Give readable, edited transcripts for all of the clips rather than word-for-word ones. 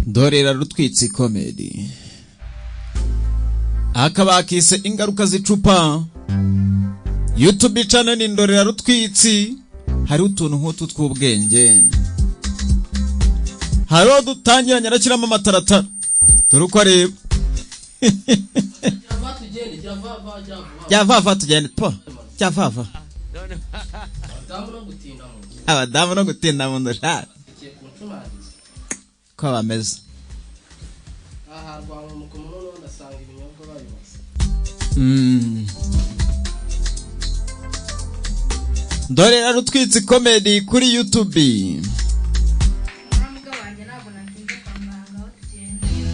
Ndorera Rutwitsi comedy. Akabakise ingaruka zicupa. YouTube channel ni Ndorera Rutwitsi. Hari utuntu nk'utu tw'ubwenge. Haro dutangiranye arakiramo amataratara. Dore uko areba. Java tugende po. Java. Abadamu no gutinda mu ndashaka. Ko bameze. Aha rwa mu kumuno ndasanga ibinyobwa babibose. Ndorera Rutwitsi comedy kuri YouTube.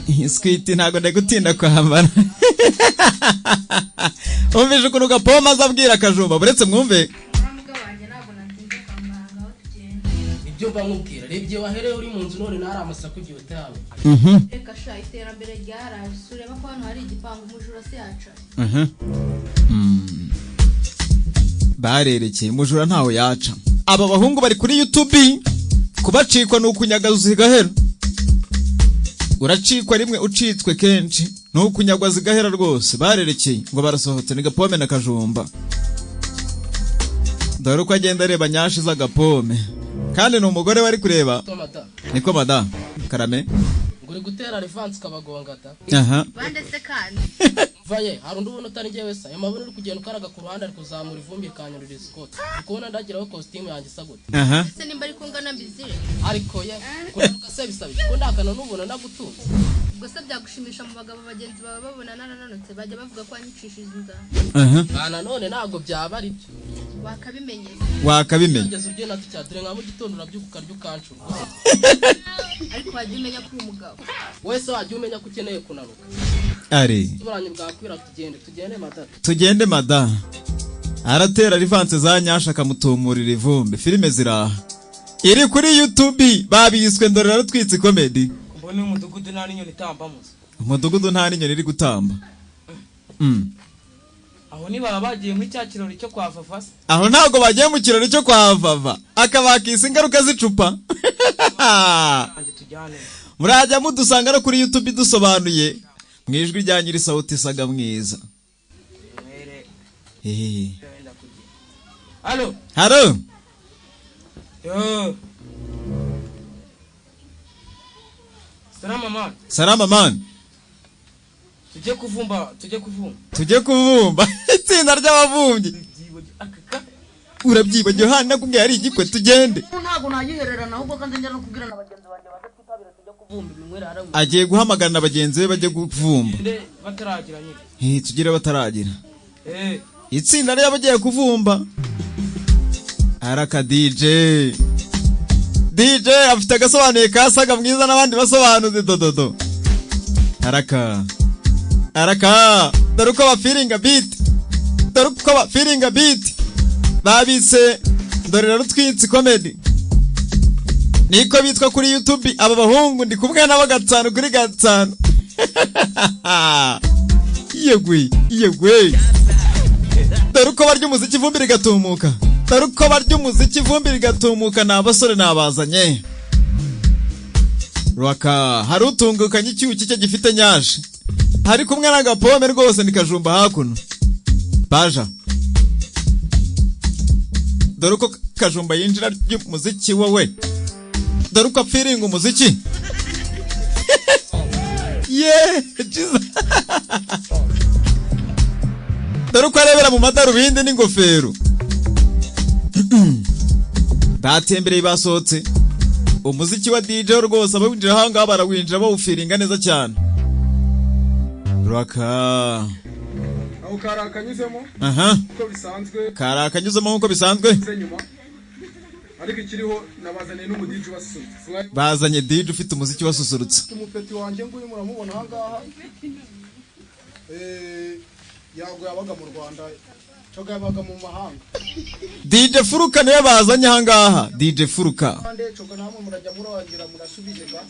Iskwiti ntago ndagutinda kwambara. Umvije kunuka poma azabwira akajumba buretse mwumve. Ibyo bamubwira rebye wahereye uri mu nzu none nari amasaku giye utawe. Reka sha iterambere ryaraje sureba ko hano hari igipangu umujura se yaca. Barerekeye umujura ntawe yaca. Aba bahungu bari kuri YouTube kubacikwa n'ukunyagaza zigahera. Uracikwa rimwe ucitswe kenshi n'ukunyagwa zigahera rwose. Barerekeye ngo barasohotse ni Gapome na Kajumba. Dore uko agenda areba nyashi za Gapome. Kandi ni umugore wari kureba. Niko mada. Karame. Nguri gutera revanse kabagonga ta. Bande se kandi. Vaye harundi ubona utari ngiye wesa. Yamabone uri kugenda ukaraga ku ruhande ari kuzamura ivumbi kanyurira Scott. Ukubona ndagiraho costume yanjye sagute. Ese nimba ari kungana mbizire. Ariko ye kuruka se bisabe. Ko ndakana n'ubona ndagutunze. Ubwo se byagushimisha mu bagabo bagenzi baba babona nananotse bajya bavuga ko anyicishije inda. Bana none nago byaba ari byo. Wakabimenye. Ngeze urye nati cyadire nka mu gitondo urabyuka ryo kancu. Ariko wajya umenya ko umugabo. Wese wajya umenya ko ukeneye kunaruka. Ari. Tuburanye bwakwira tugende mada. Tugende mada. Aratera rivanse za nyasha akamutumurira ivumbi. Filime ziraha. Iri kuri YouTube babiswe Ndorera Rutwitsi comedy. Mbone umudugudu nta n'inyoni itamba muze. Umudugudu nta n'inyoni iri gutamba. Aho ni baba bagiye mu cyakirori cyo kwa Vava. Aho ntago bagiye mu kirori cyo kwa Vava. Akabakisa ingaruka zicupa. Murajya mudusanga no kuri YouTube dusobanuye. Mwijwi rya nyiri sauti saga mwiza. Halo. Halo. Yo. Salama man. Salama man. Tujye kuvumba. Itsinda ry'abavumbyi. Urabyibagiye hano kumwe hari igikwe tugende. Ntago nayihererana ahubwo kandi njya no kubwira nabagenzi banje baze kwitabira tujye kuvumba imwera ara. Agiye guhamagara abagenzi be bajye kuvumba. Bataragira nyine. Tugire bataragira. Itsinda ry'abagiye kuvumba. Araka DJ afite agasobanuye kasaga mwiza n'abandi basobanuze dododo. Araka dore uko bafiringa beat. Babise Ndorera Rutwitsi comedy. Niko bitwa kuri YouTube aba bahungu ndi kumwe nabo gatanu kuri gatanu. Yegwe. Dore uko barya umuziki ivumbi rigatumuka. Ni abasore nabazanye. Rwaka hari utungukanye icyuki cye gifite nyashi. Hari kumwe na Gapome rwose ni Kajumba hakuno. Baja. Dore uko Kajumba yinjira ry'umuziki wowe. Dore uko afiringa umuziki. Dore uko arebera mu madarubindi n'ingofero. Batembereye basohotse. Umuziki wa DJ rwose abawinjira hanga barawinjira bawufiringa neza cyane. Rwaka. Aho karakanyuzemo. Uko bisanzwe. Karakanyuzemo nkuko bisanzwe. Ariko ikiriho nabazanye n'umudiji wasusurutse. Bazanye DJ ufite umuziki wasusurutse. Umupeti wanjye nguyu muramubona hangaha. Yago yabaga mu Rwanda. Choga yabaga mu mahanga. DJ Furuka niwe bazanye hangaha. DJ Furuka. Kandi choga namwe murajya murangira murasubije ga.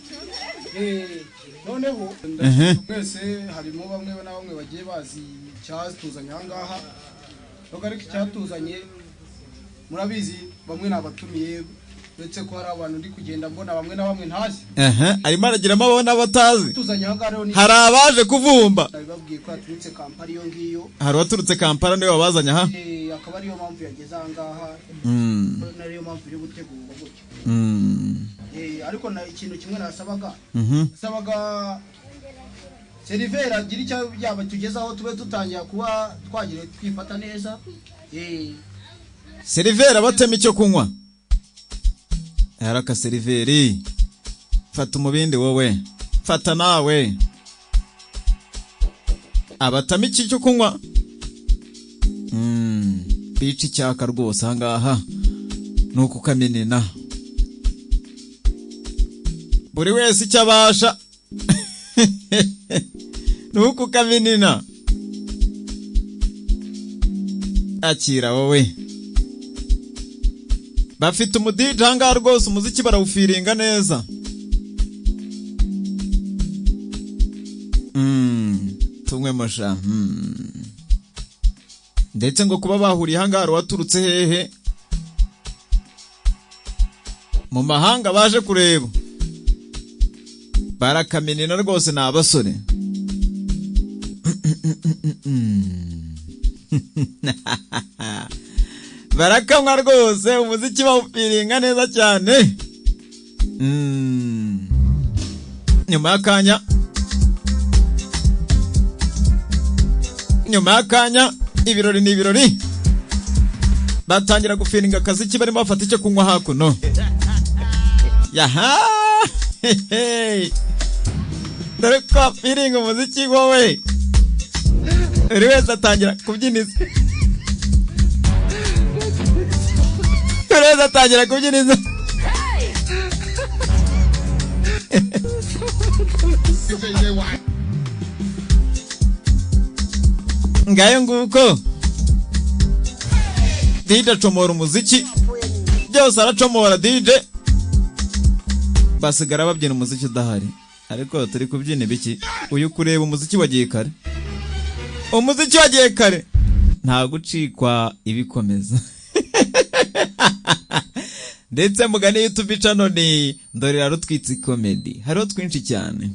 Noneho mwese harimo bamwe na bamwe bagiye bazi cyatuzanye hangaha. Choga ariko cyatuzanye murabizi bamwe nabatumiye uretse ko hari abantu ndi kugenda mbona bamwe na bamwe ntazi arimo aragiramo abona batazi tuzanye aha ngaha rero ni hari abaje kuvumba babwiye ko yaturutse Kampala iyo ngiyo hari waturutse Kampala niwe wabazanye aha akaba ariyo mpamvu yageze aha ngaha nariyo mpamvu iri gutegurwa gutyo ariko ikintu kimwe nasabaga Serivera agira icyo yaba tugezaho tube tutangira kuba twagire twifata neza Serivera batema icyo kunywa haraka Seriveri fata umubindi wowe fata nawe abatama iki cyo kunywa bici cyaka rwose ahangaha nuko kamenena buri wese cyabasha nuko kamenena akira wowe bafite umudije ahangaha rwose umuziki barawufiringa neza tumwe musha ndetse ngo kuba bahuriye ahangaha waturutse hehe mu mahanga baje kureba barakamenena rwose ni abasore barakamwa rwose umuziki bawufiringa neza cyane nyuma y'akanya ibirori ni ibirori batangira gufiringa akaziki barimo bafata icyo kunywa hakuno yaha dore ko firinga umuziki wowe buri wese atangira kubyiniza Teresa atangira kubyiniza ngayo nguko DJ acomora umuziki byose aracomora DJ basigara babyina umuziki udahari ariko turi kubyina biki uyu kureba umuziki wagiye kare nta gucikwa ibikomeza ndetse mugane YouTube channel ni Ndorera Rutwitsi Comedy hariho twinshi cyane